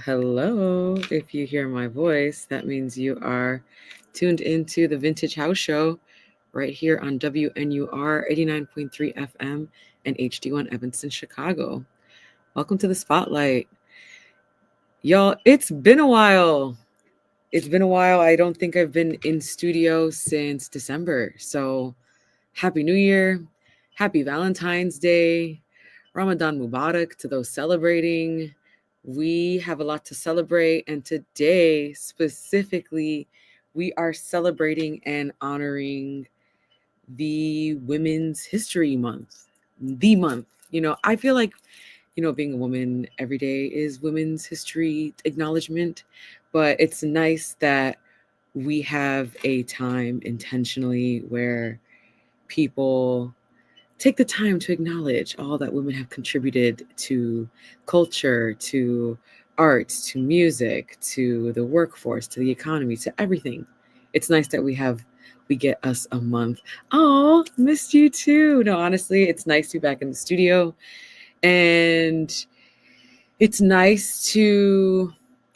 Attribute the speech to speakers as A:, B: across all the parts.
A: Hello. If you hear my voice, that means you are tuned into the Vintage House Show right here on WNUR 89.3 FM and HD1 Evanston, Chicago. Welcome to the Spotlight. Y'all, it's been a while. It's been a while. I don't think I've been in studio since December. So, Happy New Year. Happy Valentine's Day. Ramadan Mubarak to those celebrating. We have a lot to celebrate, and today specifically, we are celebrating and honoring the Women's History Month. The month. I feel like, being a woman every day is Women's History Acknowledgement, but it's nice that we have a time intentionally where people take the time to acknowledge all that women have contributed to culture, to arts, to music, to the workforce, to the economy, to everything. It's nice that we get us a month. Oh, missed you too. No, honestly, it's nice to be back in the studio. And it's nice to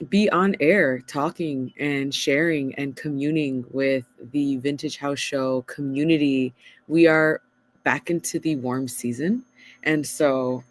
A: be on air talking and sharing and communing with the Vintage House Show community. We are back into the warm season. And so,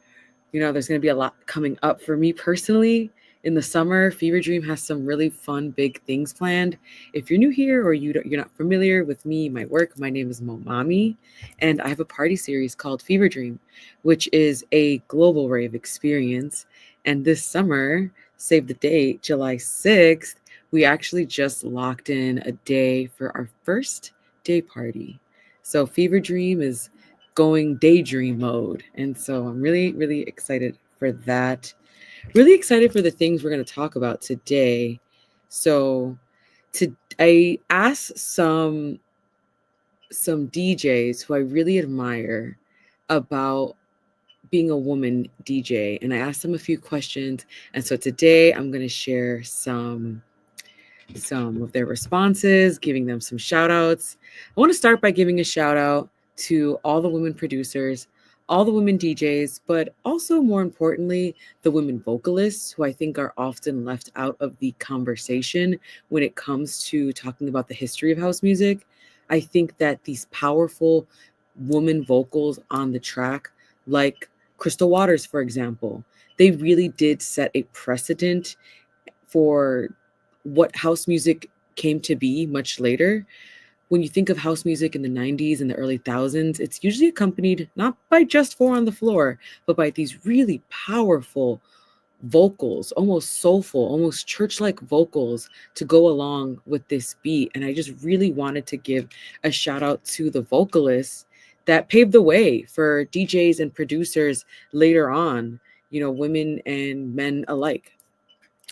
A: there's going to be a lot coming up for me personally in the summer. Fever Dream has some really fun, big things planned. If you're new here or you're not familiar with me, my work, my name is MoMami, and I have a party series called Fever Dream, which is a global rave experience. And this summer, save the date, July 6th, we actually just locked in a day for our first day party. So Fever Dream is going daydream mode. And so I'm really, really excited for that. Really excited for the things we're going to talk about today. So I asked some DJs who I really admire about being a woman DJ, and I asked them a few questions. And so today I'm going to share some of their responses, giving them some shout outs. I want to start by giving a shout out to all the women producers, all the women DJs, but also more importantly, the women vocalists who I think are often left out of the conversation when it comes to talking about the history of house music. I think that these powerful woman vocals on the track, like Crystal Waters, for example, they really did set a precedent for what house music came to be much later. When you think of house music in the 90s and the early thousands, it's usually accompanied not by just four on the floor, but by these really powerful vocals, almost soulful, almost church-like vocals to go along with this beat. And I just really wanted to give a shout out to the vocalists that paved the way for DJs and producers later on, women and men alike.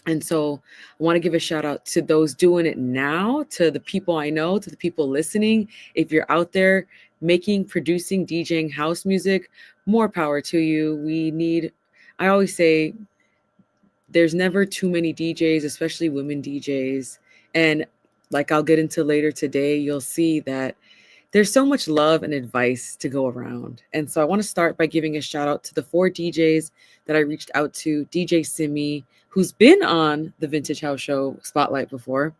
A: And so I want to give a shout out to those doing it now, to the people I know, to the people listening. If you're out there making, producing, DJing house music, more power to you. I always say, there's never too many DJs, especially women DJs. And like I'll get into later today, you'll see that there's so much love and advice to go around. And so I want to start by giving a shout out to the 4 DJs that I reached out to. DJ Simi, who's been on the Vintage House Show Spotlight before.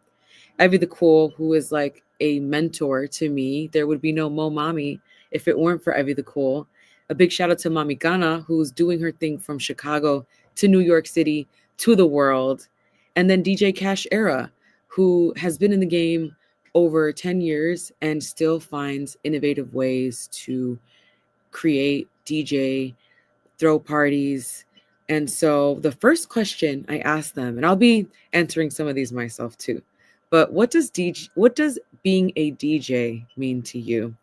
A: Evie the Cool, who is like a mentor to me. There would be no MoMami if it weren't for Evie the Cool. A big shout out to Mami Ghana, who's doing her thing from Chicago to New York City to the world. And then DJ Cash Era, who has been in the game over 10 years and still finds innovative ways to create, DJ, throw parties. And so the first question I asked them, and I'll be answering some of these myself too, but what does being a DJ mean to you?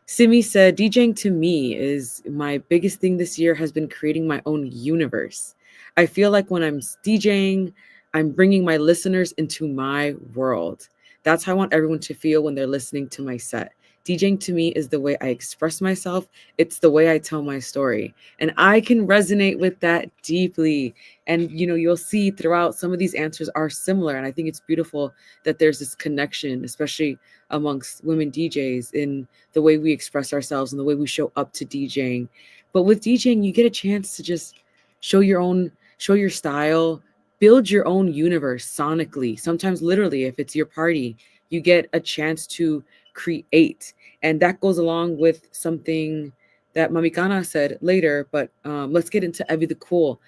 A: Simi said, DJing to me is my biggest thing this year has been creating my own universe. I feel like when I'm DJing, I'm bringing my listeners into my world. That's how I want everyone to feel when they're listening to my set. DJing to me is the way I express myself. It's the way I tell my story. And I can resonate with that deeply. And, you'll see throughout some of these answers are similar. And I think it's beautiful that there's this connection, especially amongst women DJs, in the way we express ourselves and the way we show up to DJing. But with DJing, you get a chance to just show your style, build your own universe sonically. Sometimes literally, if it's your party, you get a chance to create. And that goes along with something that Mamikana said later, but let's get into Evie the Cool.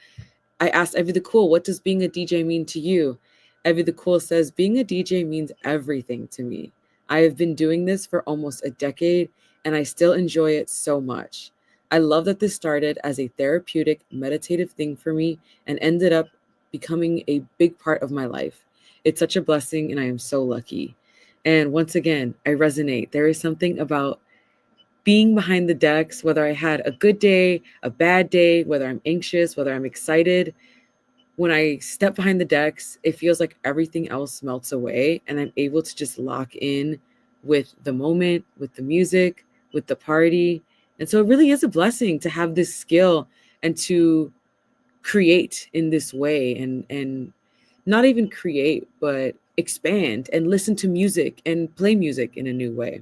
A: I asked Evie the Cool, what does being a DJ mean to you? Evie the Cool says, being a DJ means everything to me. I have been doing this for almost a decade and I still enjoy it so much. I love that this started as a therapeutic, meditative thing for me and ended up becoming a big part of my life. It's such a blessing and I am so lucky. And once again, I resonate. There is something about being behind the decks, whether I had a good day, a bad day, whether I'm anxious, whether I'm excited. When I step behind the decks, it feels like everything else melts away and I'm able to just lock in with the moment, with the music, with the party. And so it really is a blessing to have this skill and to create in this way and not even create, but expand and listen to music and play music in a new way.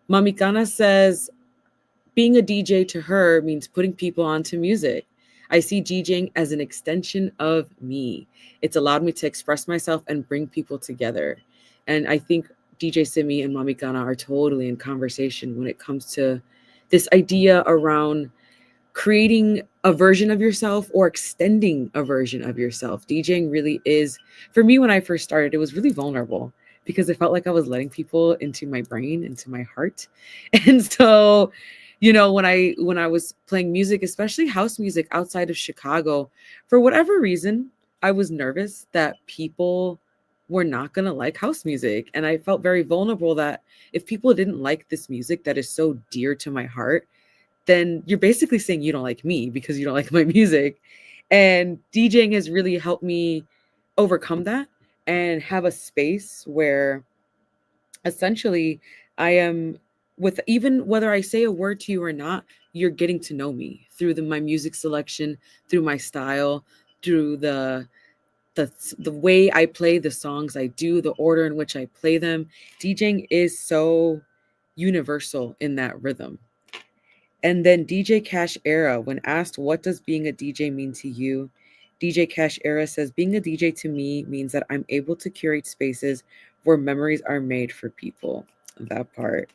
A: Mamikana says, being a DJ to her means putting people onto music. I see DJing as an extension of me. It's allowed me to express myself and bring people together. And I think DJ Simi and Mamikana are totally in conversation when it comes to this idea around creating a version of yourself or extending a version of yourself. DJing really is, for me, when I first started, it was really vulnerable because it felt like I was letting people into my brain, into my heart. And so, when I was playing music, especially house music outside of Chicago, for whatever reason, I was nervous that people were not going to like house music. And I felt very vulnerable that if people didn't like this music that is so dear to my heart, then you're basically saying you don't like me because you don't like my music. And DJing has really helped me overcome that and have a space where essentially I am, with even whether I say a word to you or not, you're getting to know me through my music selection, through my style, through the way I play the songs I do, the order in which I play them. DJing is so universal in that rhythm. And then DJ Cash Era, when asked, what does being a DJ mean to you? DJ Cash Era says, being a DJ to me means that I'm able to curate spaces where memories are made for people. That part.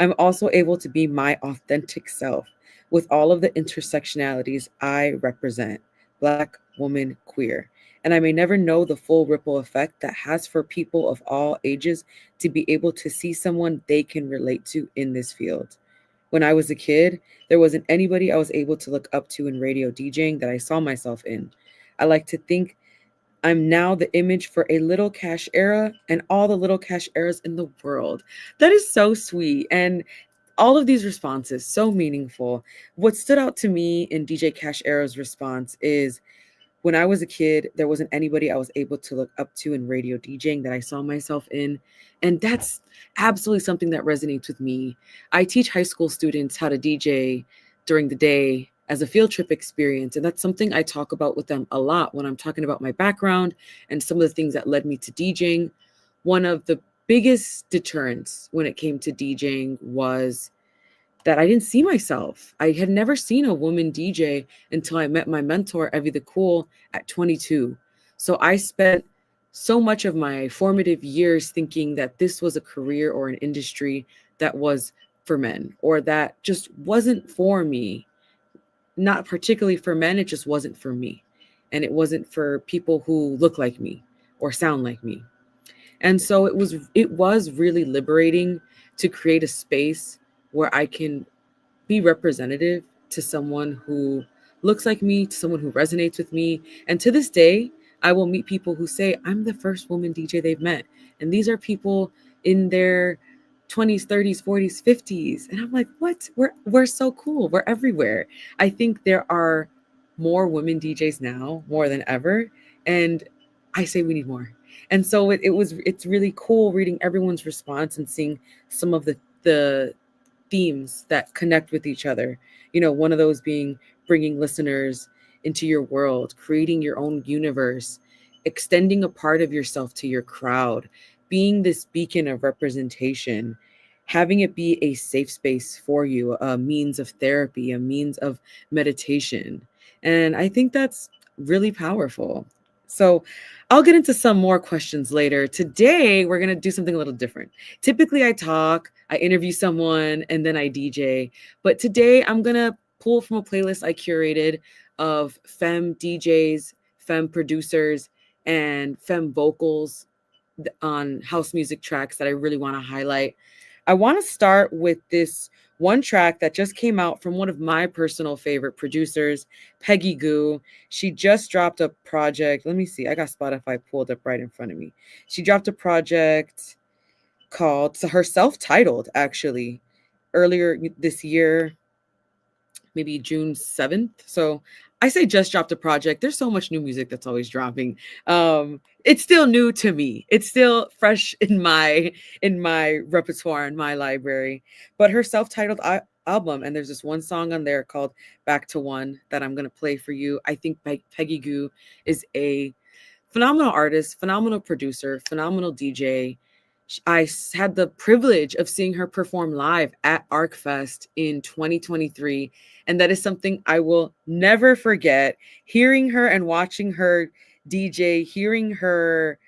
A: I'm also able to be my authentic self with all of the intersectionalities I represent: Black, woman, queer. And I may never know the full ripple effect that has for people of all ages to be able to see someone they can relate to in this field. When I was a kid, there wasn't anybody I was able to look up to in radio DJing that I saw myself in. I like to think I'm now the image for a little Cash Era and all the little Cash Eras in the world. That is so sweet. And all of these responses, so meaningful. What stood out to me in DJ Cash Era's response is, when I was a kid, there wasn't anybody I was able to look up to in radio DJing that I saw myself in. And that's absolutely something that resonates with me. I teach high school students how to DJ during the day as a field trip experience. And that's something I talk about with them a lot when I'm talking about my background and some of the things that led me to DJing. One of the biggest deterrents when it came to DJing was that I didn't see myself. I had never seen a woman DJ until I met my mentor, Evie the Cool, at 22. So I spent so much of my formative years thinking that this was a career or an industry that was for men or that just wasn't for me. Not particularly for men, it just wasn't for me. And it wasn't for people who look like me or sound like me. And so it was really liberating to create a space where I can be representative to someone who looks like me, to someone who resonates with me. And to this day, I will meet people who say, I'm the first woman DJ they've met. And these are people in their 20s, 30s, 40s, 50s. And I'm like, what? We're so cool. We're everywhere. I think there are more women DJs now, more than ever. And I say we need more. And so it's really cool reading everyone's response and seeing some of the themes that connect with each other. One of those being bringing listeners into your world, creating your own universe, extending a part of yourself to your crowd, being this beacon of representation, having it be a safe space for you, a means of therapy, a means of meditation. And I think that's really powerful. So I'll get into some more questions later. Today, we're going to do something a little different. Typically, I talk, I interview someone, and then I DJ. But today, I'm going to pull from a playlist I curated of femme DJs, femme producers, and femme vocals on house music tracks that I really want to highlight. I want to start with this one track that just came out from one of my personal favorite producers, Peggy Goo. She just dropped a project. Let me see. I got Spotify pulled up right in front of me. She dropped a project called, so her self-titled actually, earlier this year, maybe June 7th. So I say just dropped a project. There's so much new music that's always dropping. It's still new to me. It's still fresh in my repertoire, in my library. But her self-titled album, and there's this one song on there called Back to One that I'm going to play for you. I think Peggy Goo is a phenomenal artist, phenomenal producer, phenomenal DJ. I had the privilege of seeing her perform live at ArcFest in 2023. And that is something I will never forget. Hearing her and watching her DJ, hearing her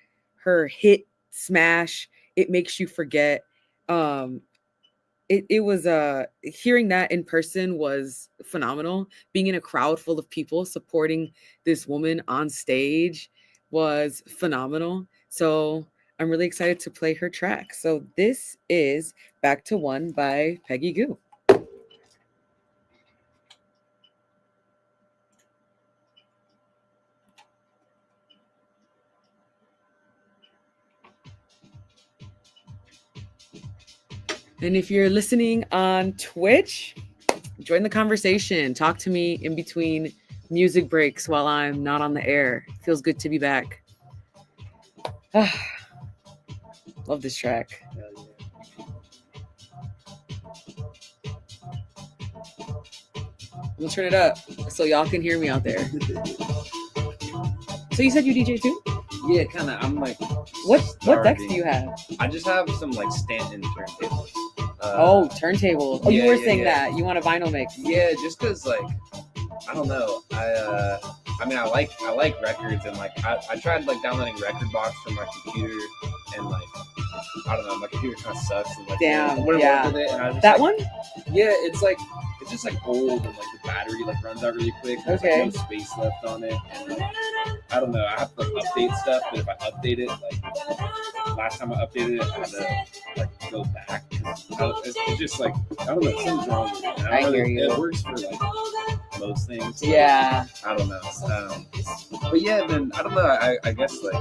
A: hit smash, it makes you forget. It was hearing that in person was phenomenal. Being in a crowd full of people supporting this woman on stage was phenomenal. So I'm really excited to play her track. So this is Back to One by Peggy Goo. And if you're listening on Twitch, join the conversation. Talk to me in between music breaks while I'm not on the air. It feels good to be back. Love this track. I'm gonna turn it up so y'all can hear me out there. So you said you DJ too?
B: Yeah, kind of. I'm like,
A: what decks do you have?
B: I just have some like stand-in turntables.
A: Turntables. Oh, you were saying that you want a vinyl mix.
B: Yeah, just because like, I don't know. I mean, I like records, and like I tried like downloading Record Box from my computer, and like I don't know, my computer kind of sucks. And, like,
A: damn,
B: with it, and I just,
A: that
B: like,
A: one?
B: Yeah, it's just like old, and like the battery like runs out really quick. There's like no space left on it, and like, I don't know. I have to like update stuff, but if I update it, like last time I updated it, I had to like go back because it's just like I don't know, something's wrong with it.
A: I hear you.
B: It works for like most things. So,
A: yeah.
B: I don't know. But yeah, then I don't know. I guess like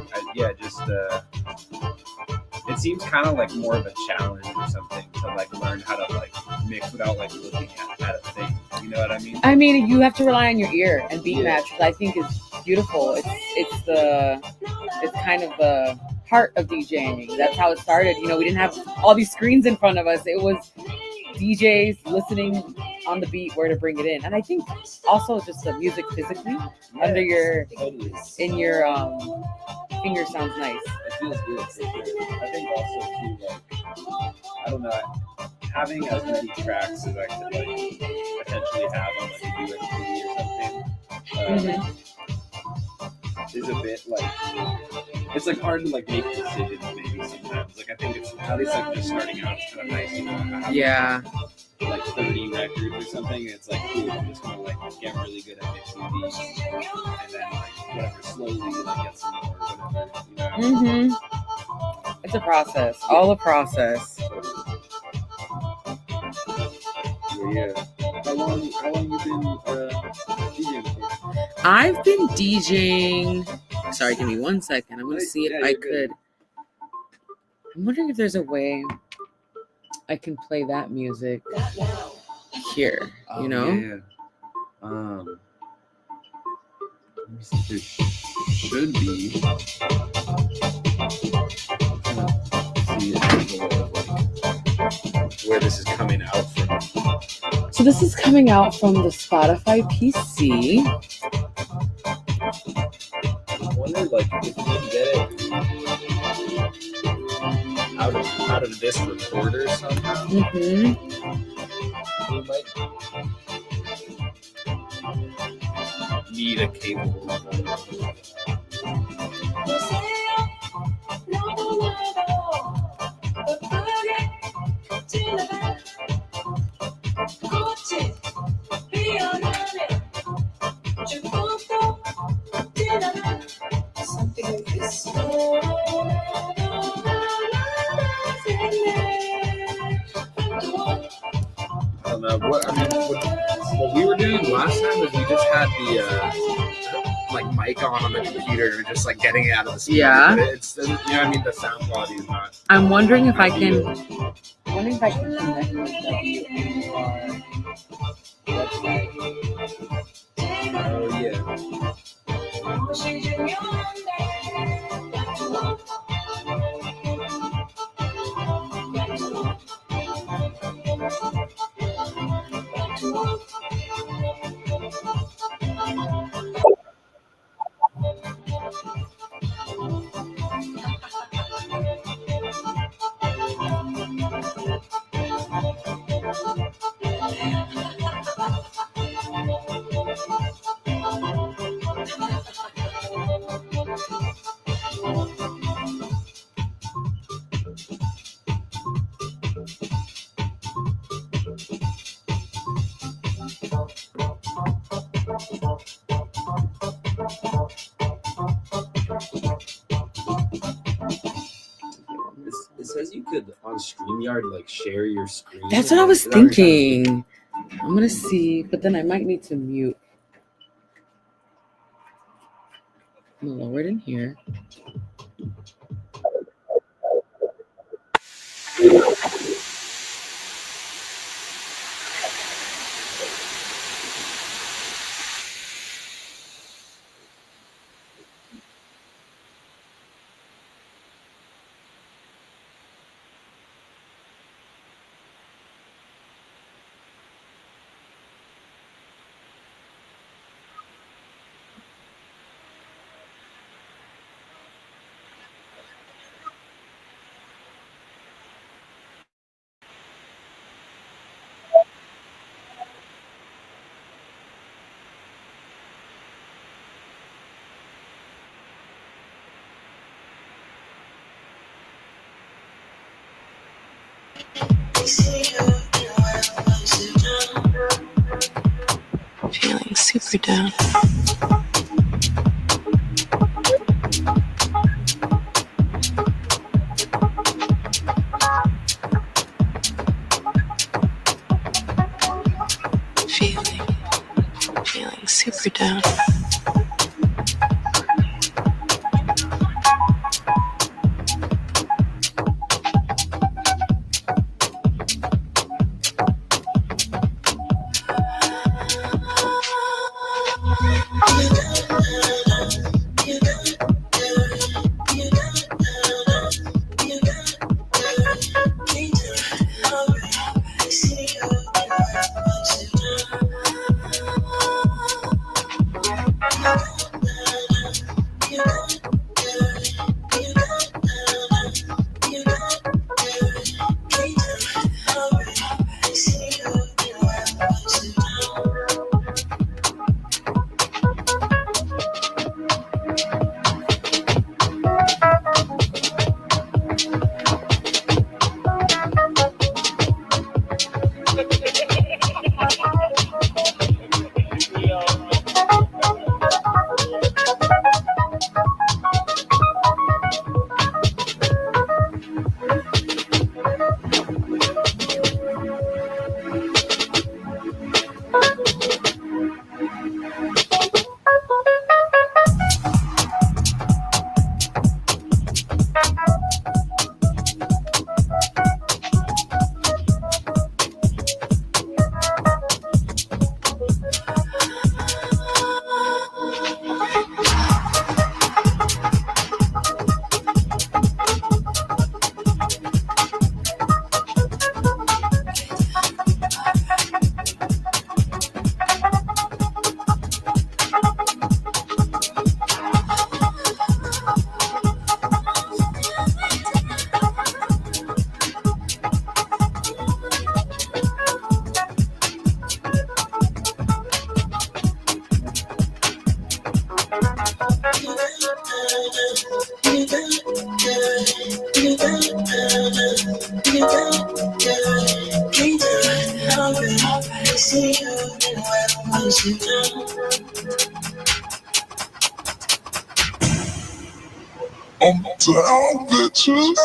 B: it seems kind of like more of a challenge or something to like learn how to like mix without like looking at a thing. You know what I mean?
A: I mean, you have to rely on your ear and beat match, which I think is beautiful. It's kind of the heart of DJing. That's how it started. You know, we didn't have all these screens in front of us. It was DJs listening on the beat where to bring it in. And I think also just the music physically under your in your finger sounds nice.
B: It feels good. I think also too, like, I don't know, having as many tracks as I could like potentially have on like a USB or something is a bit like, it's like hard to like make decisions maybe sometimes. Like I think it's at least like just starting out, it's kind of nice, you know. Have, like 30 records or something, and it's like cool. I'm just gonna like get really good at mixing these, and then like whatever, slowly like get some more or whatever. You know?
A: It's a process, all a process.
B: Yeah. How long you been DJing for?
A: I've been DJing. Sorry, give me 1 second. I'm gonna see if I could. I'm wondering if there's a way I can play that music here. You know?
B: Yeah. Let me see. There should be. I'm trying to see where this is coming out from.
A: So this is coming out from the Spotify PC.
B: I wonder, like, if you can get it out of this recorder somehow. You might need a cable. I don't know what we were doing last time was we just had the like mic on the computer and just like getting it out of the speaker.
A: Yeah.
B: But it's you know what I mean, the sound quality is not.
A: I'm wondering if I can. I'm wondering if I can connect with WNUR website.
B: Oh yeah. It says you could on StreamYard like share your screen.
A: That's what I was thinking. I'm gonna see, but then I might need to mute. I'm gonna lower it in here.
C: Feeling super down. Feeling super down.
D: I'm down, bitches.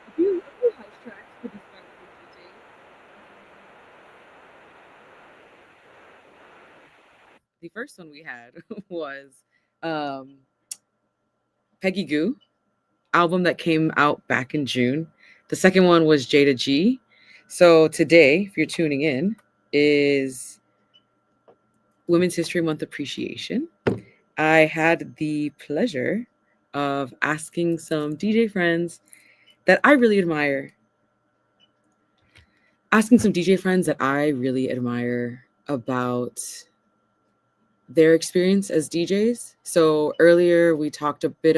A: A few house tracks produced by other DJs. The first one we had was um, Peggy Goo, album that came out back in June. The second one was Jada G. So today, if you're tuning in, is Women's History Month appreciation. I had the pleasure of asking some DJ friends that I really admire, about their experience as DJs. So earlier we talked a little bit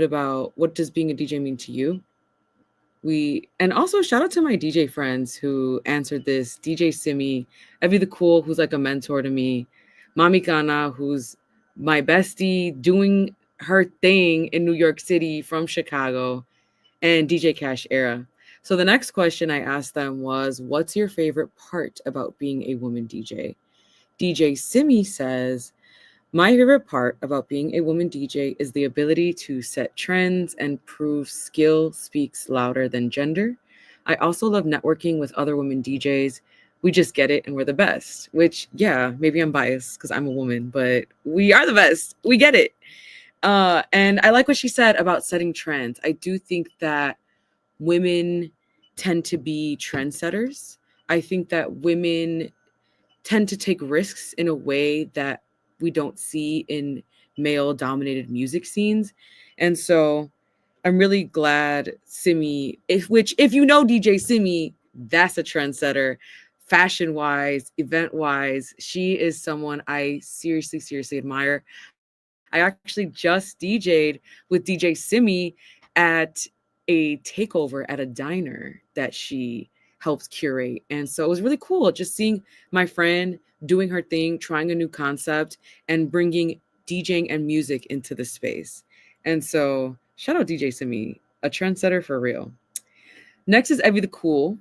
A: about what does being a DJ mean to you. And also shout out to my DJ friends who answered this. DJ Simi, Evie the Cool, who's like a mentor to me, Mami Kana, who's my bestie doing her thing in New York City from Chicago, and DJ Cash Era. So the next question I asked them was, what's your favorite part about being a woman DJ? DJ Simi says, my favorite part about being a woman DJ is the ability to set trends and prove skill speaks louder than gender. I also love networking with other women DJs. We just get it and we're the best, which, yeah, maybe I'm biased because I'm a woman, but we are the best. We get it. And I like what she said about setting trends. I do think that women tend to be trendsetters. I think that women tend to take risks in a way that we don't see in male dominated music scenes. And so I'm really glad Simi, if you know DJ Simi, that's a trendsetter, fashion wise, event wise. She is someone I seriously, seriously admire. I actually just DJ'd with DJ Simi at a takeover at a diner that she helps curate. And so it was really cool just seeing my friend doing her thing, trying a new concept, and bringing DJing and music into the space. And so shout out DJ Simi, a trendsetter for real. Next is Evie the Cool.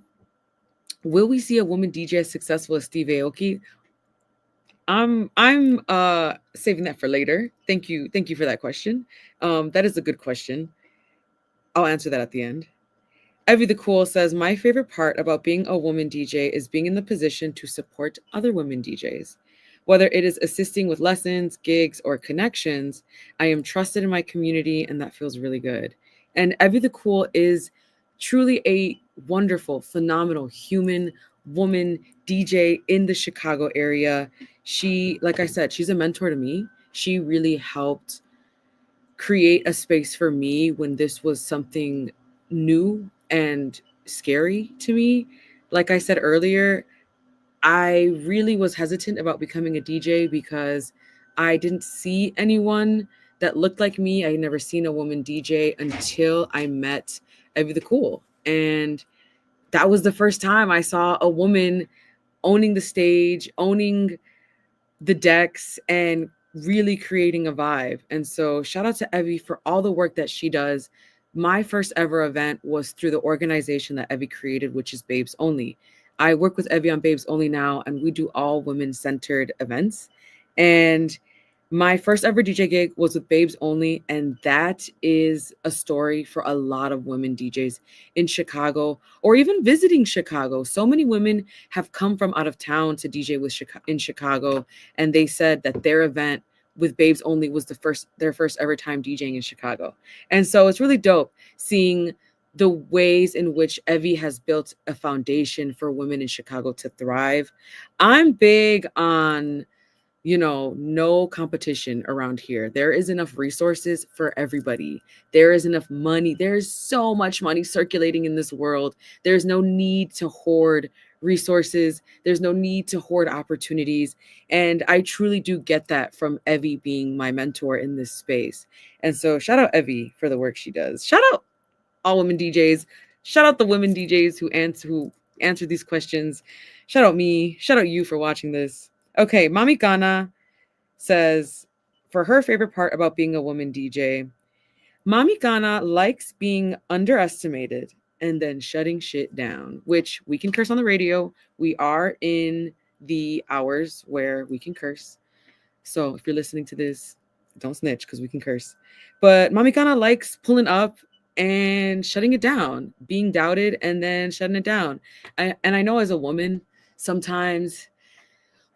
A: Will we see a woman DJ as successful as Steve Aoki? I'm saving that for later. Thank you for that question. That is a good question. I'll answer that at the end. Evie the Cool says, my favorite part about being a woman DJ is being in the position to support other women DJs. Whether it is assisting with lessons, gigs, or connections, I am trusted in my community, and that feels really good. And Evie the Cool is truly a wonderful, phenomenal human woman DJ in the Chicago area. She, like I said, she's a mentor to me. She really helped create a space for me when this was something new and scary to me. Like I said earlier, I really was hesitant about becoming a DJ because I didn't see anyone that looked like me. I had never seen a woman DJ until I met Evie the Cool. And that was the first time I saw a woman owning the stage, owning the decks, and really creating a vibe. And so shout out to Evie for all the work that she does. My first ever event was through the organization that Evie created, which is Babes Only. I work with Evie on Babes Only now, and we do all women-centered events. And my first ever DJ gig was with Babes Only, and that is a story for a lot of women DJs in Chicago or even visiting Chicago. So many women have come from out of town to DJ in Chicago, and they said that their event with Babes Only was their first ever time DJing in Chicago. And so it's really dope seeing the ways in which Evie has built a foundation for women in Chicago to thrive. I'm big on, no competition around here. There is enough resources for everybody. There is enough money. There's so much money circulating in this world. There's no need to hoard resources. There's no need to hoard opportunities. And I truly do get that from Evie being my mentor in this space. And so shout out Evie for the work she does. Shout out all women DJs. Shout out the women DJs who answer these questions. Shout out me. Shout out you for watching this. Okay, Mami Ghana says, for her favorite part about being a woman DJ, Mami Ghana likes being underestimated and then shutting shit down, which we can curse on the radio. We are in the hours where we can curse. So if you're listening to this, don't snitch because we can curse. But Mami Ghana likes pulling up and shutting it down, being doubted and then shutting it down. And I know as a woman, sometimes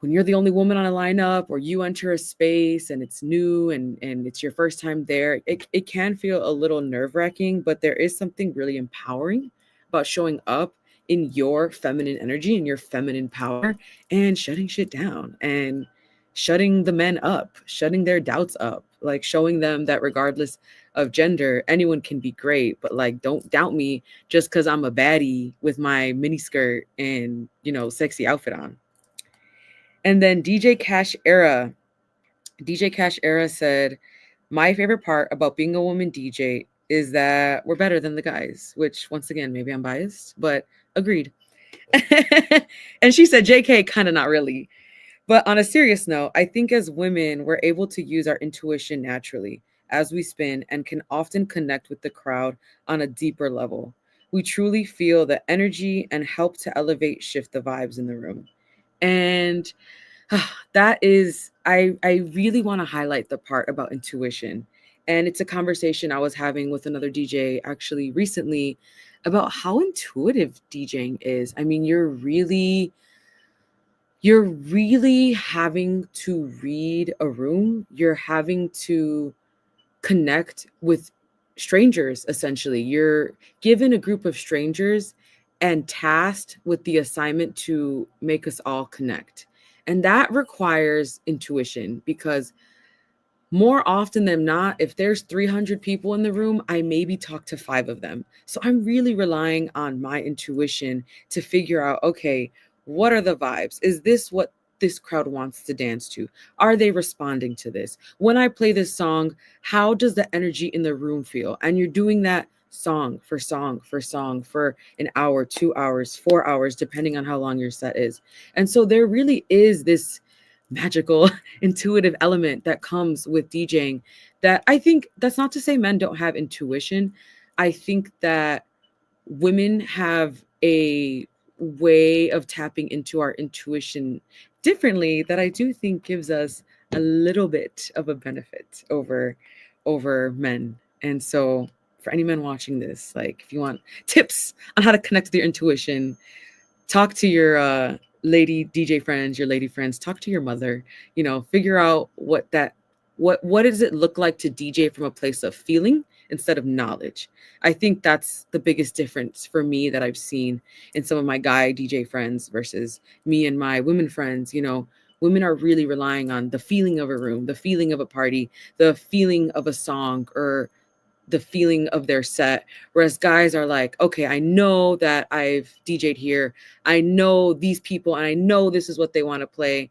A: when you're the only woman on a lineup or you enter a space and it's new and it's your first time there, it can feel a little nerve-wracking, but there is something really empowering about showing up in your feminine energy and your feminine power and shutting shit down and shutting the men up, shutting their doubts up, like showing them that regardless of gender, anyone can be great, but like don't doubt me just because I'm a baddie with my mini skirt and sexy outfit on. And then DJ Cash Era said, my favorite part about being a woman DJ is that we're better than the guys, which once again, maybe I'm biased, but agreed. And she said, JK, kind of not really. But on a serious note, I think as women, we're able to use our intuition naturally as we spin and can often connect with the crowd on a deeper level. We truly feel the energy and help to shift the vibes in the room. And that is, I really want to highlight the part about intuition. And it's a conversation I was having with another DJ actually recently about how intuitive DJing is. I mean, you're really having to read a room. You're having to connect with strangers, essentially. You're given a group of strangers and tasked with the assignment to make us all connect. And that requires intuition because more often than not, if there's 300 people in the room, I maybe talk to 5 of them. So I'm really relying on my intuition to figure out, okay, what are the vibes? Is this what this crowd wants to dance to? Are they responding to this? When I play this song, how does the energy in the room feel? And you're doing that song for song for song for an hour, 2 hours, 4 hours, depending on how long your set is. And so there really is this magical intuitive element that comes with DJing that I think, that's not to say men don't have intuition. I think that women have a way of tapping into our intuition differently that I do think gives us a little bit of a benefit over men. And so for any men watching this, like if you want tips on how to connect with your intuition, talk to your lady DJ friends, your lady friends, talk to your mother, figure out what does it look like to DJ from a place of feeling instead of knowledge. I think that's the biggest difference for me that I've seen in some of my guy DJ friends versus me and my women friends. Women are really relying on the feeling of a room, the feeling of a party, the feeling of a song, or the feeling of their set, whereas guys are like, okay, I know that I've DJ'd here, I know these people, and I know this is what they want to play.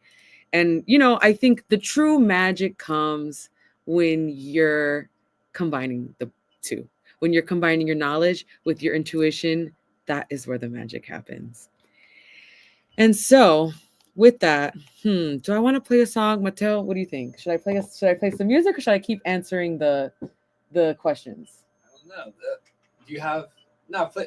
A: And I think the true magic comes when you're combining the two, when you're combining your knowledge with your intuition. That is where the magic happens. And so with that, do I want to play a song? Mateo, what do you think? Should I play some music, or should I keep answering the questions?
B: I don't know. Do you have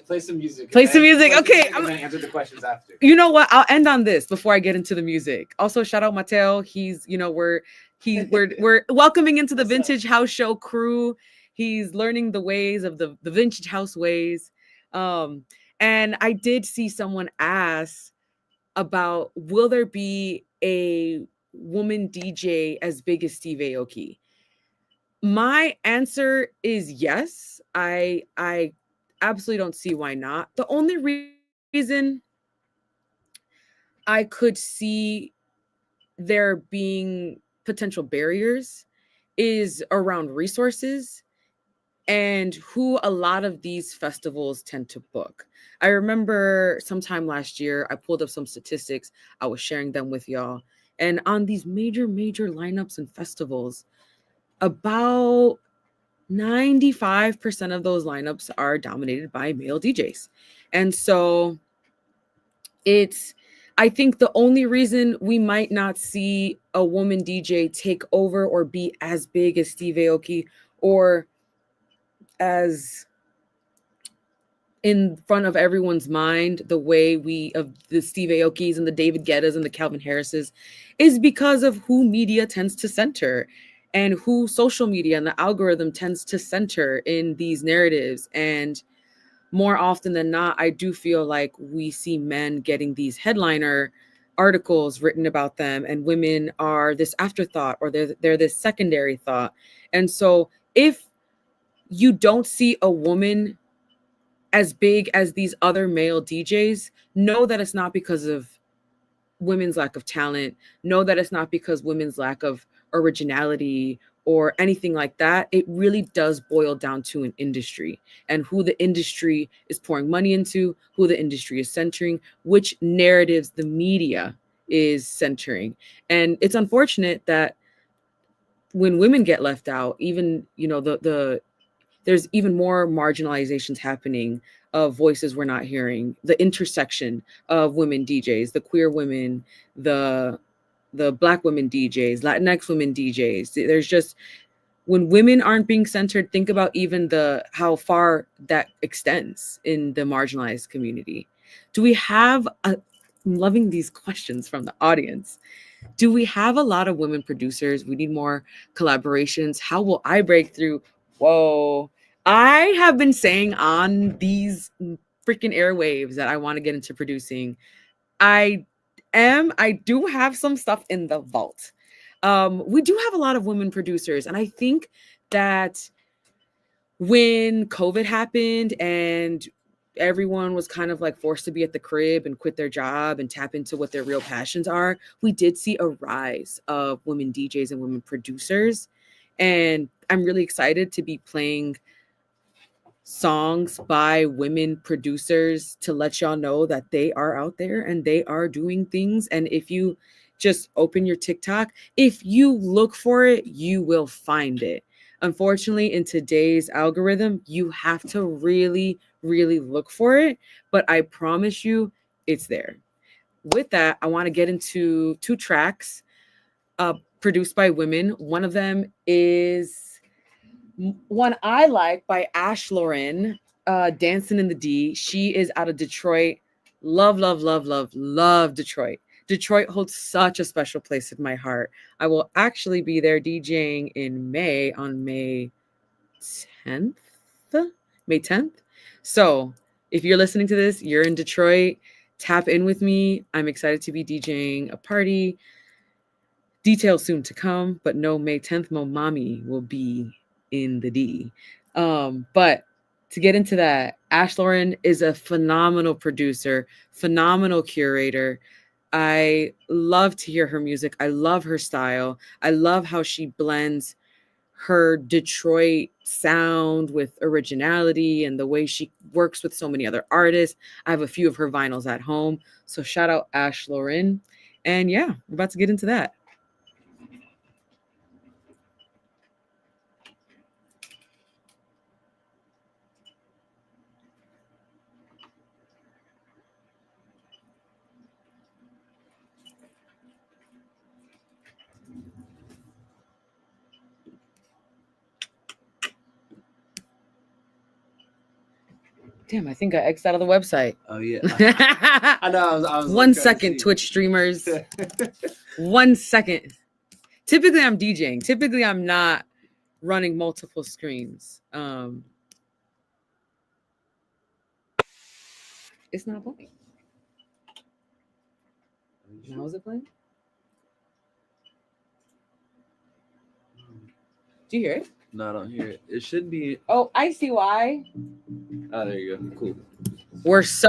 B: play some music?
A: Play some music. Okay,
B: I'm gonna answer the questions after.
A: You know what? I'll end on this before I get into the music. Also, shout out Mateo. He's, we're welcoming into the Vintage House Show crew. He's learning the ways of the Vintage House ways. And I did see someone ask about, will there be a woman DJ as big as Steve Aoki? My answer is yes. I absolutely don't see why not. The only reason I could see there being potential barriers is around resources and who a lot of these festivals tend to book. I remember sometime last year, I pulled up some statistics. I was sharing them with y'all. And on these major lineups and festivals, about 95% of those lineups are dominated by male DJs. And so I think the only reason we might not see a woman DJ take over or be as big as Steve Aoki or as in front of everyone's mind the way of the Steve Aokis and the David Guettas and the Calvin Harrises is because of who media tends to center and who social media and the algorithm tends to center in these narratives. And more often than not, I do feel like we see men getting these headliner articles written about them, and women are this afterthought, or they're this secondary thought. And so if you don't see a woman as big as these other male DJs, know that it's not because of women's lack of talent. Know that it's not because women's lack of originality or anything like that. It really does boil down to an industry and who the industry is pouring money into, who the industry is centering, which narratives the media is centering. And it's unfortunate that when women get left out, even, there's even more marginalizations happening of voices we're not hearing, the intersection of women DJs, the queer women, the Black women DJs, Latinx women DJs. There's just, when women aren't being centered, think about even how far that extends in the marginalized community. I'm loving these questions from the audience. Do we have a lot of women producers? We need more collaborations. How will I break through? Whoa. I have been saying on these freaking airwaves that I want to get into producing. I do have some stuff in the vault. We do have a lot of women producers. And I think that when COVID happened and everyone was kind of like forced to be at the crib and quit their job and tap into what their real passions are, we did see a rise of women DJs and women producers. And I'm really excited to be playing songs by women producers to let y'all know that they are out there and they are doing things. And if you just open your TikTok, if you look for it, you will find it. Unfortunately, in today's algorithm, you have to really, really look for it. But I promise you, it's there. With that, I want to get into 2 tracks produced by women. One of them is one I like by Ash Lauren, Dancing in the D. She is out of Detroit. Love, love, love, love, love Detroit. Detroit holds such a special place in my heart. I will actually be there DJing in May on May 10th. May 10th. So if you're listening to this, you're in Detroit, tap in with me. I'm excited to be DJing a party. Details soon to come, but no, May 10th, MoMami will be in the D. But to get into that, Ash Lauren is a phenomenal producer, phenomenal curator. I love to hear her music. I love her style. I love how she blends her Detroit sound with originality and the way she works with so many other artists. I have a few of her vinyls at home. So shout out Ash Lauren. And yeah, we're about to get into that. Damn, I think I X'd out of the website.
B: Oh yeah. I know. I was
A: 1 second, Twitch streamers. 1 second. Typically, I'm DJing. Typically, I'm not running multiple screens. It's not playing. Now is it playing? Do you hear it?
B: No, I don't hear it. It should be.
A: Oh, I see why.
B: Oh, there you go. Cool.
A: We're so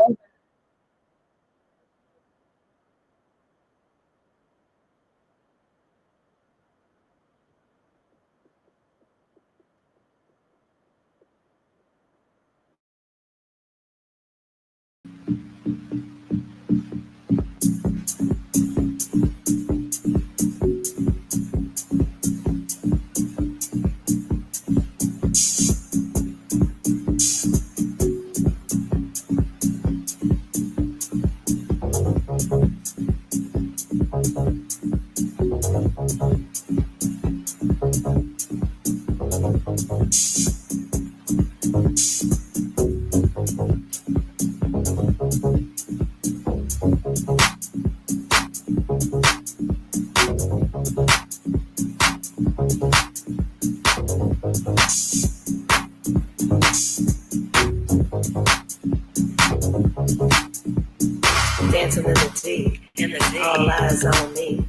E: dancing in the D, all eyes on me.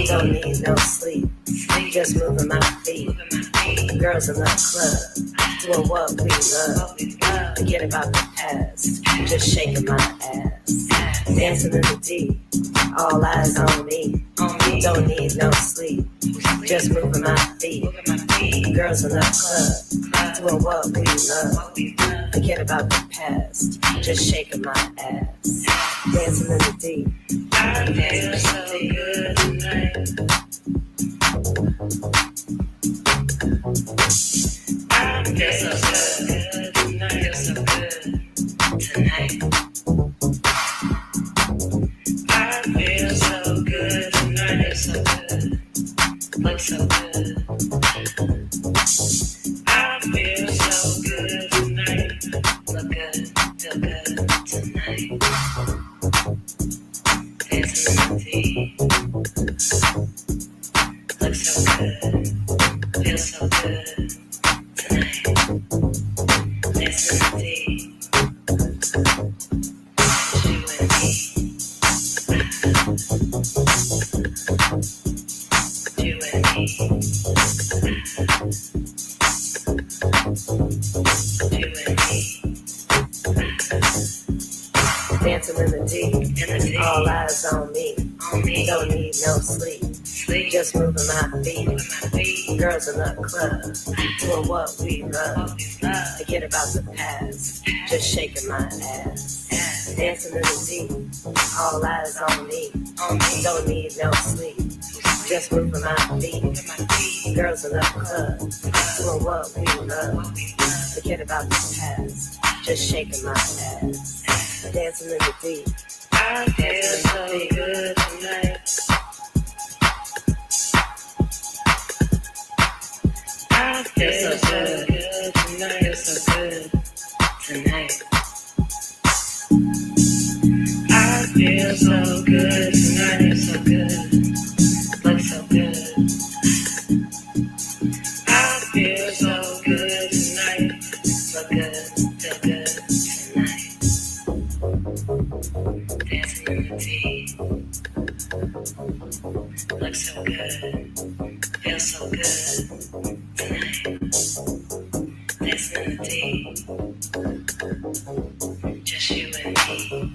E: Don't need no sleep, just moving my feet. Girls in the club, doing what we love. Forget about the past, just shaking my ass. Dancing in the D, all eyes on me. Don't need no sleep, just moving my feet. Girls in the club, doing what we love. Forget about the past, just shaking my ass. Dancing in the D. I feel so good tonight. I feel so good tonight. Feel so good tonight. I feel so good tonight. Feel so good. Look so good. I feel so good tonight. Look good. Feel good tonight. Dancing in the D. Look so good. Feel so good tonight. Dancing in the D. You and me. You and me. You and me. Dancing in the D, all eyes on me. Don't need no sleep, just moving my feet. Girls in the club, doing what we love. Forget about the past, just shaking my ass. Dancing in the D, all eyes on me. Don't need no sleep, just moving my feet. Girls in the club, doing what we love. Forget about the past, just shaking my ass. Dancing in the D. I feel so good tonight. I feel so good tonight. Feel so good tonight. I feel so good tonight. Feel so good. Look so good. I feel so good tonight. Look good. Feel good tonight. Dancing in the D. Look so good. Feel so good tonight. Dancing in the D. Just you and me.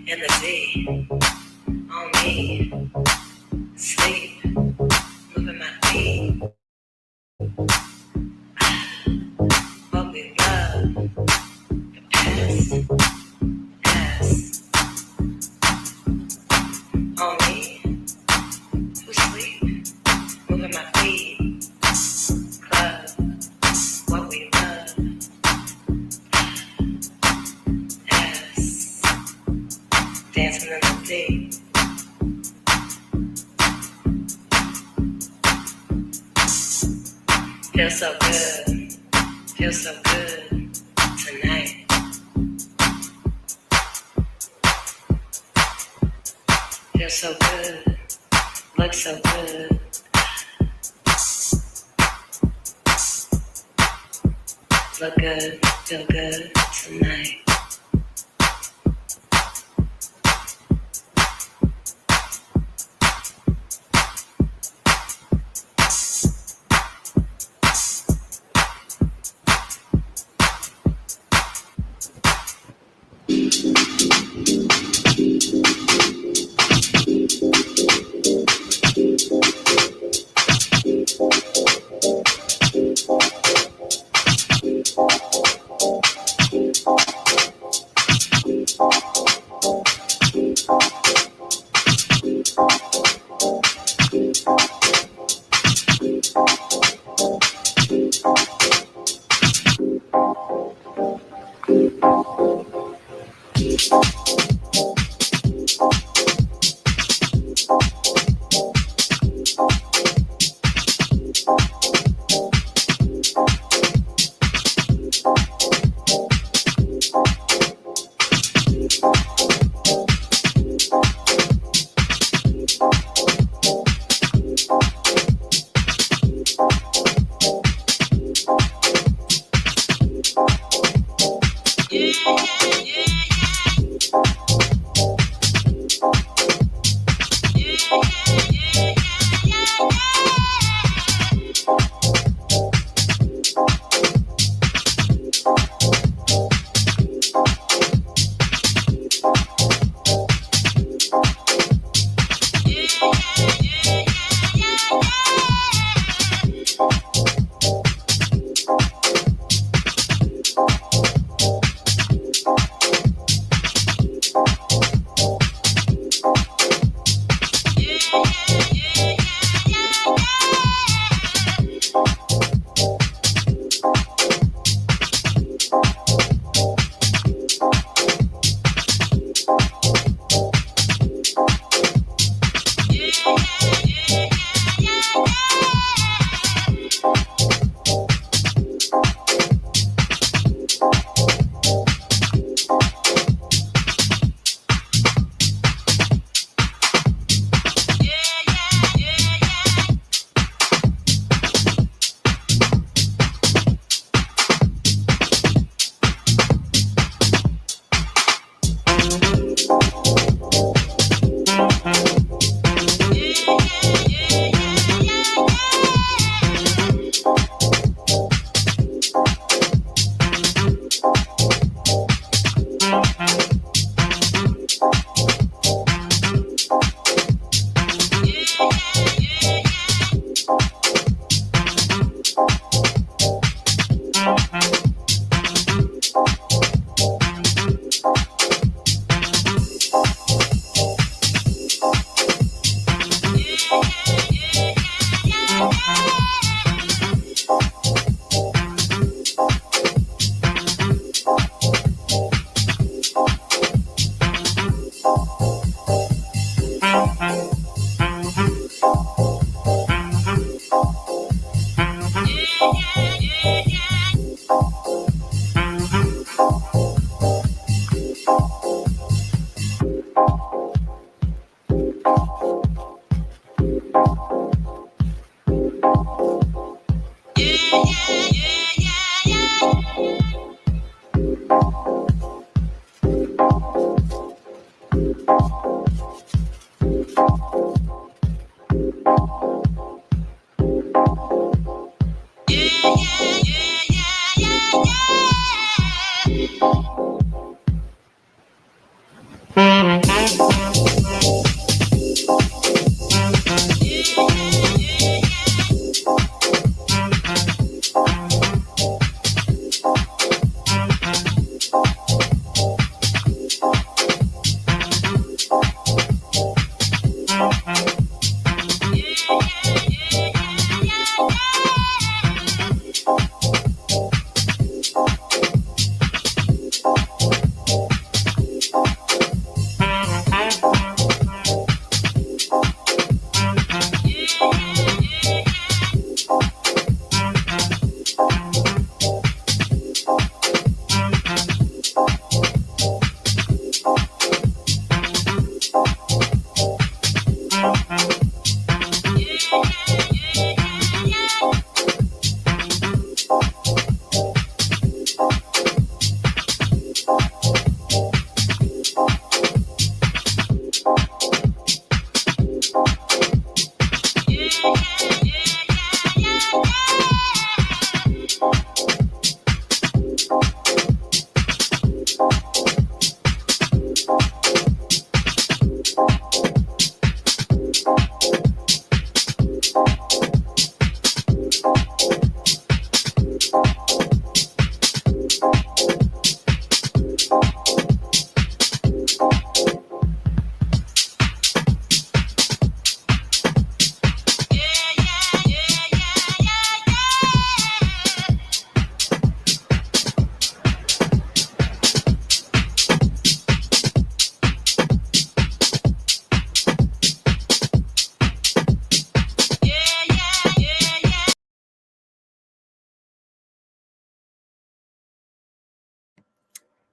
E: In the D, on me, sleep, moving my feet. What we love, the past, past. On me, who sleep, moving my feet. Club, what we love, past. Dancing in the D. Feel so good. Feel so good tonight. Feel so good. Look so good. Look good, feel good tonight.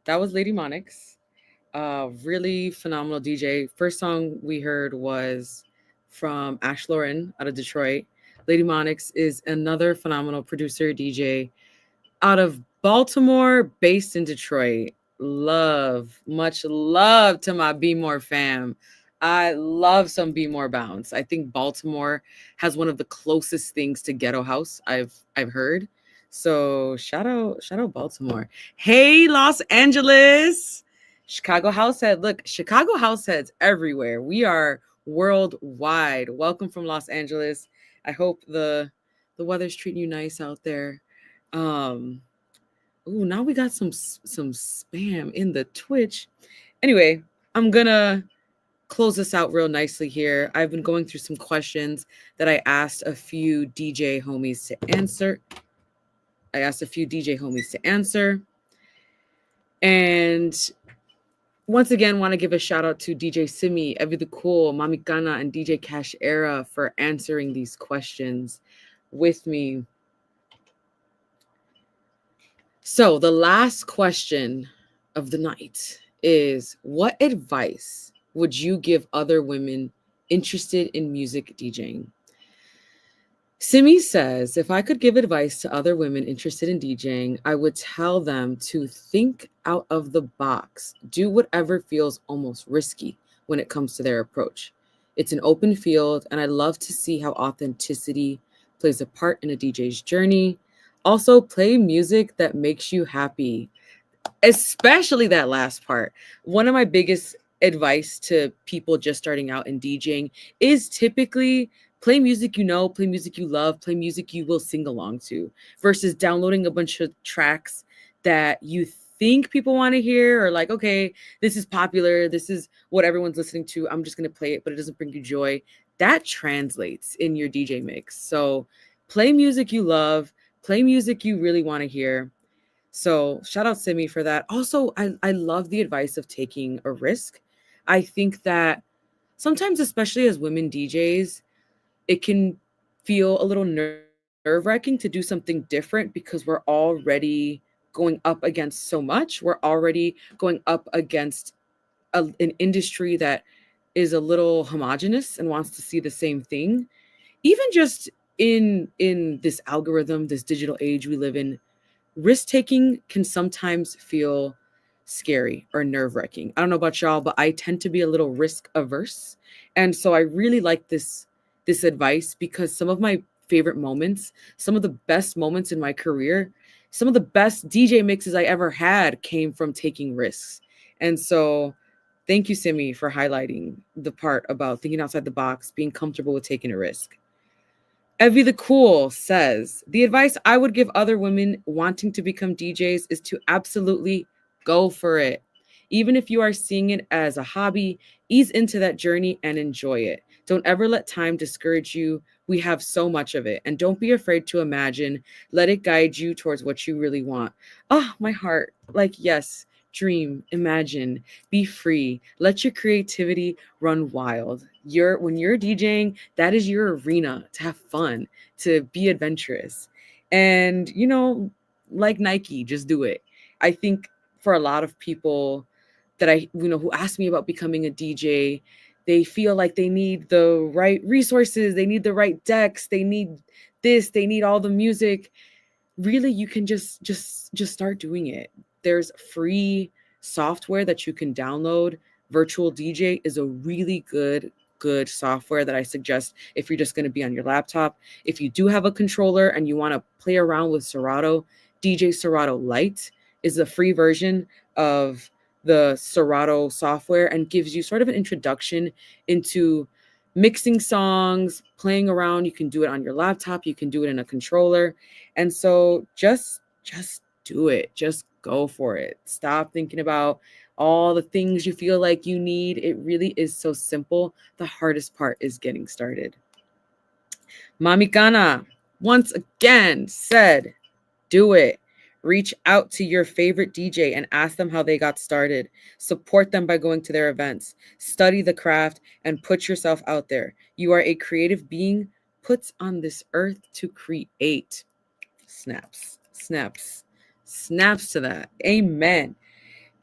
A: that was Lady Monix. Really phenomenal DJ. First song we heard was from Ash Lauren out of Detroit. Lady Monix is another phenomenal producer, DJ out of Baltimore, based in Detroit. Love, much love to my Be More fam. I love some Be More bounce. I think Baltimore has one of the closest things to ghetto house I've heard. So shout out Baltimore. Hey Los Angeles. Chicago house head. Look, Chicago house heads everywhere. We are worldwide. Welcome from Los Angeles. I hope the weather's treating you nice out there. Um, ooh, now we got some spam in the Twitch. Anyway, I'm gonna close this out real nicely here. I've been going through some questions that I asked a few DJ homies to answer. And once again, want to give a shout out to DJ Simi, Evie the Cool, Mami Kana, and DJ Cash Era for answering these questions with me. So the last question of the night is, what advice would you give other women interested in music DJing? Simi says, if I could give advice to other women interested in DJing, I would tell them to think out of the box, do whatever feels almost risky when it comes to their approach. It's an open field, and I love to see how authenticity plays a part in a DJ's journey. Also, play music that makes you happy, especially that last part. One of my biggest advice to people just starting out in DJing is typically play music you know, play music you love, play music you will sing along to, versus downloading a bunch of tracks that you think people want to hear, or like, okay, this is popular, this is what everyone's listening to, I'm just going to play it, but it doesn't bring you joy. That translates in your DJ mix. So play music you love, play music you really want to hear. So shout out Simi for that. Also, I love the advice of taking a risk. I think that sometimes, especially as women DJs, it can feel a little nerve-wracking to do something different because we're already going up against so much. We're already going up against an industry that is a little homogenous and wants to see the same thing. Even just in this algorithm, this digital age we live in, risk-taking can sometimes feel scary or nerve-wracking. I don't know about y'all, but I tend to be a little risk averse. And so I really like this advice, because some of my favorite moments, some of the best moments in my career, some of the best DJ mixes I ever had came from taking risks. And so thank you, Simi, for highlighting the part about thinking outside the box, being comfortable with taking a risk. Evie the Cool says, the advice I would give other women wanting to become DJs is to absolutely go for it. Even if you are seeing it as a hobby, ease into that journey and enjoy it. Don't ever let time discourage you. We have so much of it. And don't be afraid to imagine. Let it guide you towards what you really want. Ah, my heart. Like, yes, dream, imagine, be free. Let your creativity run wild. When you're DJing, that is your arena to have fun, to be adventurous. And, like Nike, just do it. I think for a lot of people that who ask me about becoming a DJ, they feel like they need the right resources, they need the right decks, they need this, they need all the music. Really, you can just start doing it. There's free software that you can download. Virtual DJ is a really good software that I suggest if you're just going to be on your laptop. If you do have a controller and you want to play around with Serato, DJ Serato Lite is a free version of the Serato software and gives you sort of an introduction into mixing songs, playing around. You can do it on your laptop, you can do it in a controller. And so just do it. Just go for it. Stop thinking about all the things you feel like you need. It really is so simple. The hardest part is getting started. Mami Kana once again said, do it. Reach out to your favorite DJ and ask them how they got started. Support them by going to their events. Study the craft and put yourself out there. You are a creative being put on this earth to create. Snaps to that. Amen.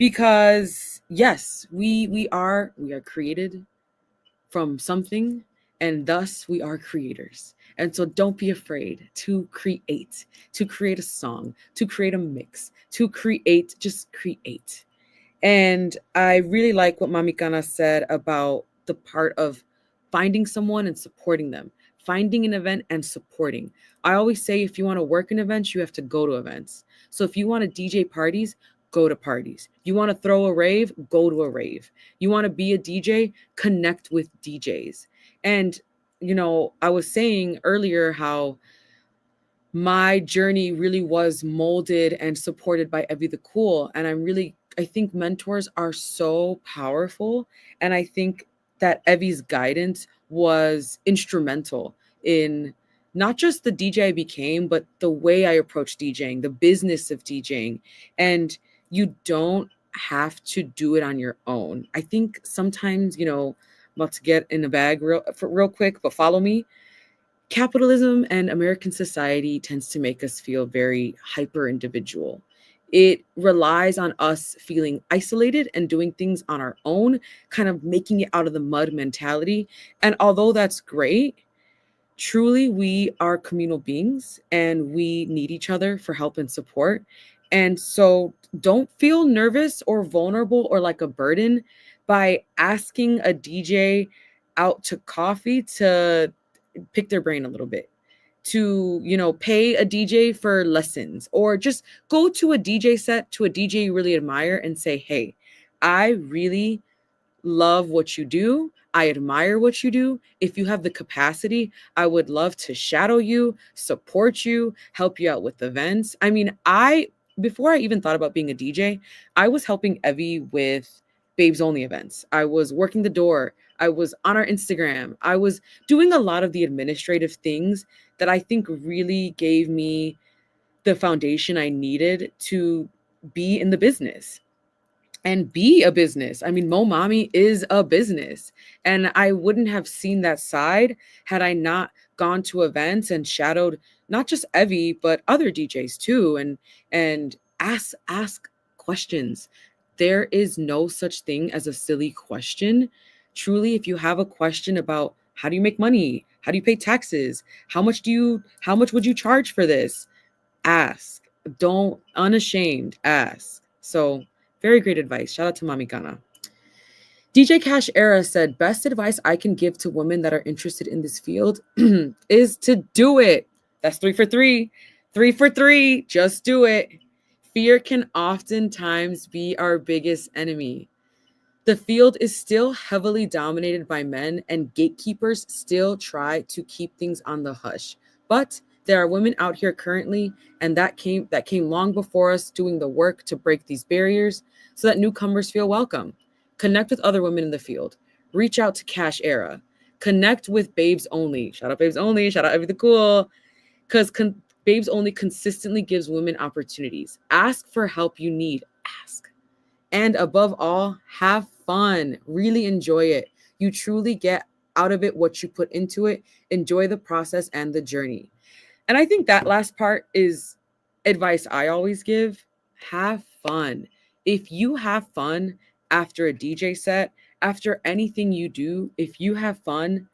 A: because yes, we are created from something, and thus we are creators. And so don't be afraid to create a song, to create a mix, just create. And I really like what Mami Kana said about the part of finding someone and supporting them, finding an event and supporting. I always say if you want to work in events, you have to go to events. So if you want to DJ parties, go to parties. You want to throw a rave, go to a rave. You want to be a DJ, connect with DJs. And, I was saying earlier how my journey really was molded and supported by Evie the Cool. And I think mentors are so powerful. And I think that Evie's guidance was instrumental in not just the DJ I became, but the way I approach DJing, the business of DJing. And you don't have to do it on your own. I think sometimes, I'm about to get in the bag real quick, but follow me. Capitalism and American society tends to make us feel very hyper individual. It relies on us feeling isolated and doing things on our own, kind of making it out of the mud mentality. And although that's great, truly we are communal beings and we need each other for help and support. And so don't feel nervous or vulnerable or like a burden by asking a DJ out to coffee to pick their brain a little bit, to pay a DJ for lessons, or just go to a DJ set, to a DJ you really admire, and say, hey, I really love what you do. I admire what you do. If you have the capacity, I would love to shadow you, support you, help you out with events. I mean, before I even thought about being a DJ, I was helping Evie with Babes Only events. I was working the door. I was on our Instagram. I was doing a lot of the administrative things that I think really gave me the foundation I needed to be in the business and be a business. I mean, MoMami is a business. And I wouldn't have seen that side had I not gone to events and shadowed not just Evie, but other DJs too, and ask questions. There is no such thing as a silly question. Truly, if you have a question about how do you make money? How do you pay taxes? How much would you charge for this? Ask. Don't unashamed ask. So very great advice. Shout out to Mami Ghana. DJ Cash Era said, best advice I can give to women that are interested in this field is to do it. That's 3 for 3. 3 for 3. Just do it. Fear can oftentimes be our biggest enemy. The field is still heavily dominated by men, and gatekeepers still try to keep things on the hush. But there are women out here currently, and that came long before us, doing the work to break these barriers so that newcomers feel welcome. Connect with other women in the field. Reach out to Cash Era. Connect with Babes Only. Shout out Babes Only. Shout out Evie the Cool. Because Babes Only consistently gives women opportunities. Ask for help you need. Ask. And above all, have fun. Really enjoy it. You truly get out of it what you put into it. Enjoy the process and the journey. And I think that last part is advice I always give. Have fun. If you have fun after a DJ set, after anything you do, if you have fun,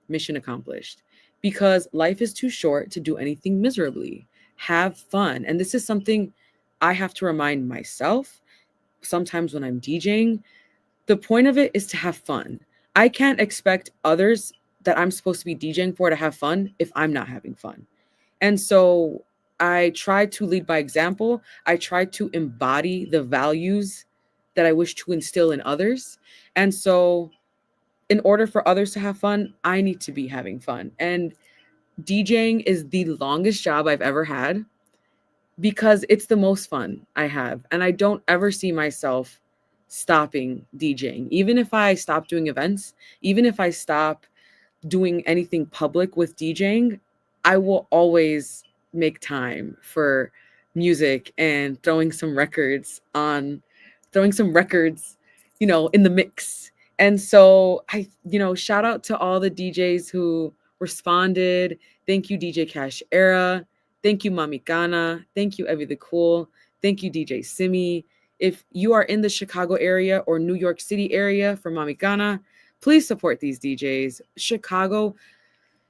A: mission accomplished. Because life is too short to do anything miserably. Have fun. And this is something I have to remind myself sometimes when I'm DJing. The point of it is to have fun. I can't expect others that I'm supposed to be DJing for to have fun if I'm not having fun. And so I try to lead by example. I try to embody the values that I wish to instill in others. And so in order for others to have fun, I need to be having fun. And DJing is the longest job I've ever had because it's the most fun I have. And I don't ever see myself stopping DJing. Even if I stop doing events, even if I stop doing anything public with DJing, I will always make time for music and throwing some records, in the mix. And so shout out to all the DJs who responded. Thank you, DJ Cash Era. Thank you, Mami Ghana. Thank you, Evie the Cool. Thank you, DJ Simi. If you are in the Chicago area or New York City area for Mamikana, please support these DJs. Chicago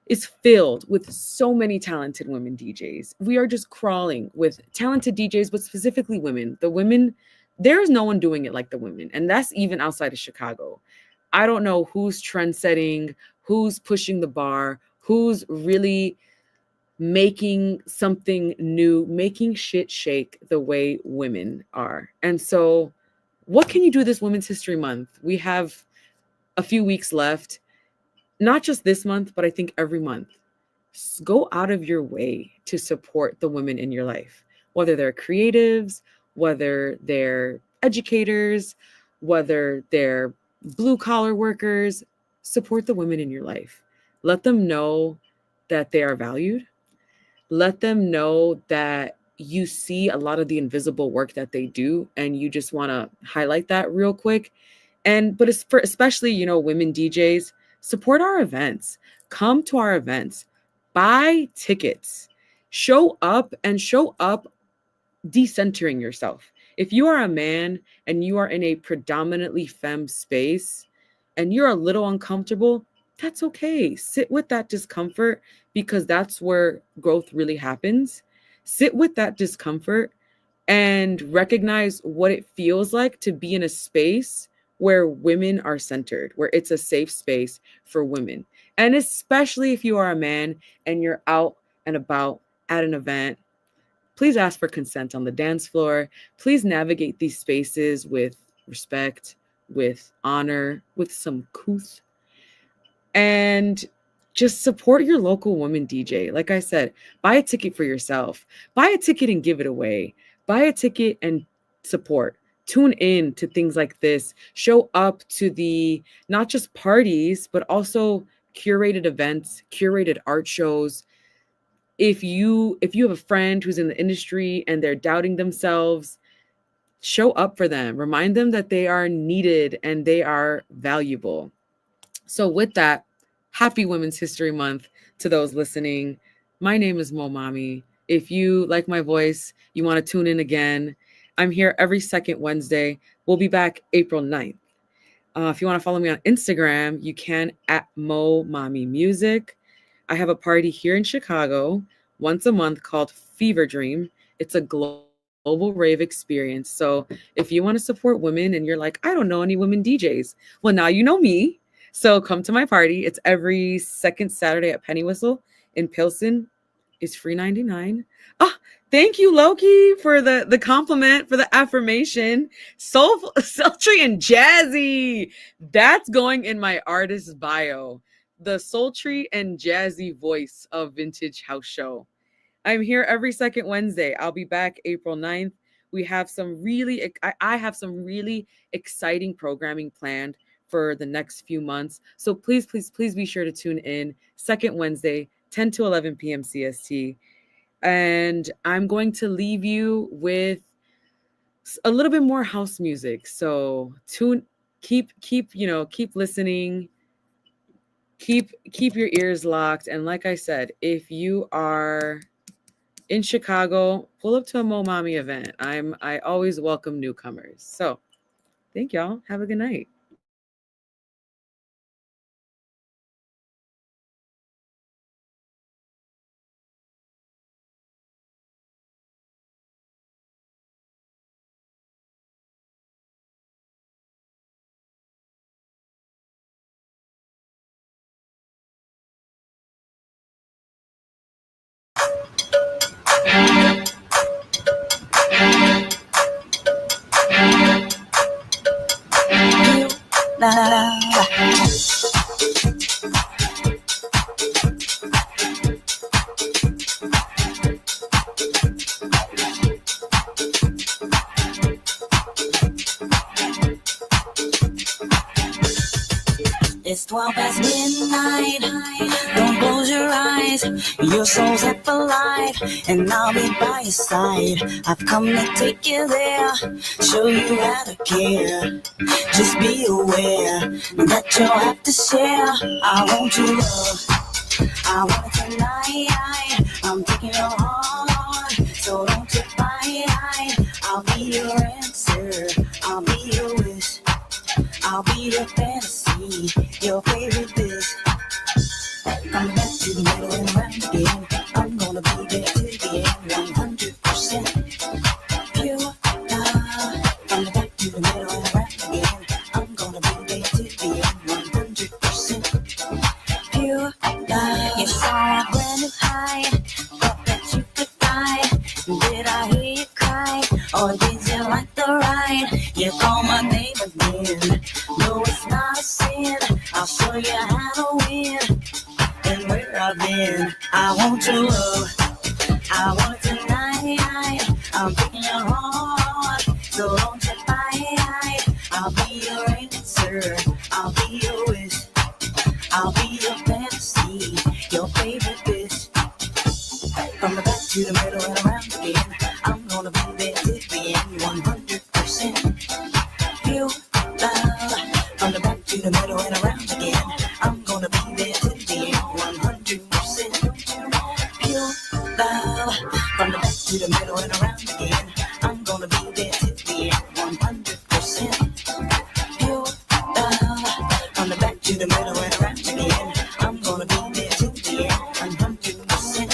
A: is filled with so many talented women DJs. We are just crawling with talented DJs, but specifically women. The women, there is no one doing it like the women. And that's even outside of Chicago. I don't know who's trend setting, who's pushing the bar, who's really making something new, making shit shake the way women are. And so what can you do this Women's History Month? We have a few weeks left, not just this month, but I think every month. Go out of your way to support the women in your life, whether they're creatives, whether they're educators, whether they're blue collar workers. Support the women in your life. Let them know that they are valued. Let them know that you see a lot of the invisible work that they do, and you just want to highlight that real quick. But it's for especially, women DJs, support our events. Come to our events. Buy tickets. Show up decentering yourself. If you are a man and you are in a predominantly femme space and you're a little uncomfortable, that's okay. Sit with that discomfort, because that's where growth really happens. Sit with that discomfort and recognize what it feels like to be in a space where women are centered, where it's a safe space for women. And especially if you are a man and you're out and about at an event, please ask for consent on the dance floor. Please navigate these spaces with respect, with honor, with some couth. And just support your local woman DJ. Like I said, buy a ticket for yourself. Buy a ticket and give it away. Buy a ticket and support. Tune in to things like this. Show up to the not just parties, but also curated events, curated art shows. If you have a friend who's in the industry and they're doubting themselves, show up for them. Remind them that they are needed and they are valuable. So with that, happy Women's History Month to those listening. My name is MoMami. If you like my voice, you want to tune in again, I'm here every second Wednesday. We'll be back April 9th. If you want to follow me on Instagram, you can at MoMami Music. I have a party here in Chicago once a month called Fever Dream. It's a global rave experience. So if you want to support women and you're like, I don't know any women DJs, well, now you know me. So come to my party. It's every second Saturday at Penny Whistle in Pilsen. It's free 99. Ah, thank you, Loki, for the compliment, for the affirmation. Soulful, sultry, and jazzy. That's going in my artist bio. The sultry and jazzy voice of Vintage House Show. I'm here every second Wednesday. I'll be back April 9th. We have I have some really exciting programming planned for the next few months. So please, please, please be sure to tune in second Wednesday, 10 to 11 p.m. CST. And I'm going to leave you with a little bit more house music. So keep listening. Keep your ears locked. And like I said, if you are in Chicago, pull up to a MoMami event. I always welcome newcomers. So thank y'all. Have a good night.
E: La la la la. It's 12 past midnight. Don't close your eyes. Your soul's up alive, and I'll be by your side. I've come to take you there, show you how to care. Just be aware that you'll have to share. I want your love, I want it tonight. I'm taking your heart, so don't you fight. I'll be your answer. I'll be your fantasy, your favorite bitch. Coming back to the middle and around again. I'm gonna be there till the end, 100% pure love. Coming back to the middle and around again. I'm gonna be there till the end, 100% pure love. You saw a brand new high, thought that you could fly. Did I hear you cry, or did you like the ride? You call my name again, no it's not a sin. I'll show you how to win. And where I've been, I want your love, I want it tonight. I'm taking your heart, so don't you fight. I'll be your answer, I'll be your wish, I'll be your fantasy, your favorite bitch. From the back to the middle and around again, I'm gonna be there till the end, 100% pure love. From the back to the middle and around again, I'm gonna be there till the end, 100% pure love. From the back to the middle and around again, I'm gonna be there till the end, 100% pure love. From the back to the middle and around again, I'm gonna be there till the end, 100%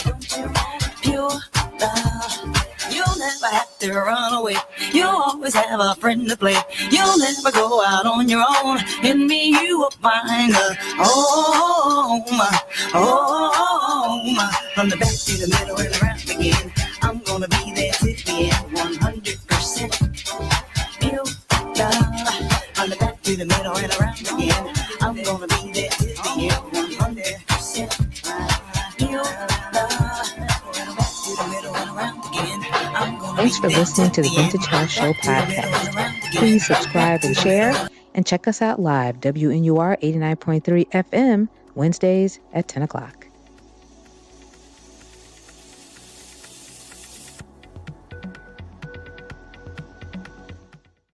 E: pure love. You'll never have to run away, you'll always have a friend to play. You'll never go out on your own, in me you will find a home, home. From the back to the middle and around again, I'm gonna be there till the end, 100% pure love. From the back to the middle and around again, I'm gonna be there till the end, 100% pure love. From the back to the middle and around again, I'm gonna
F: Thanks for
E: be there
F: listening to the
E: till
F: Vintage House Show
E: back to the middle and
F: podcast.
E: around again.
F: Please subscribe and share, and check us out live, WNUR 89.3 FM, Wednesdays at 10 o'clock.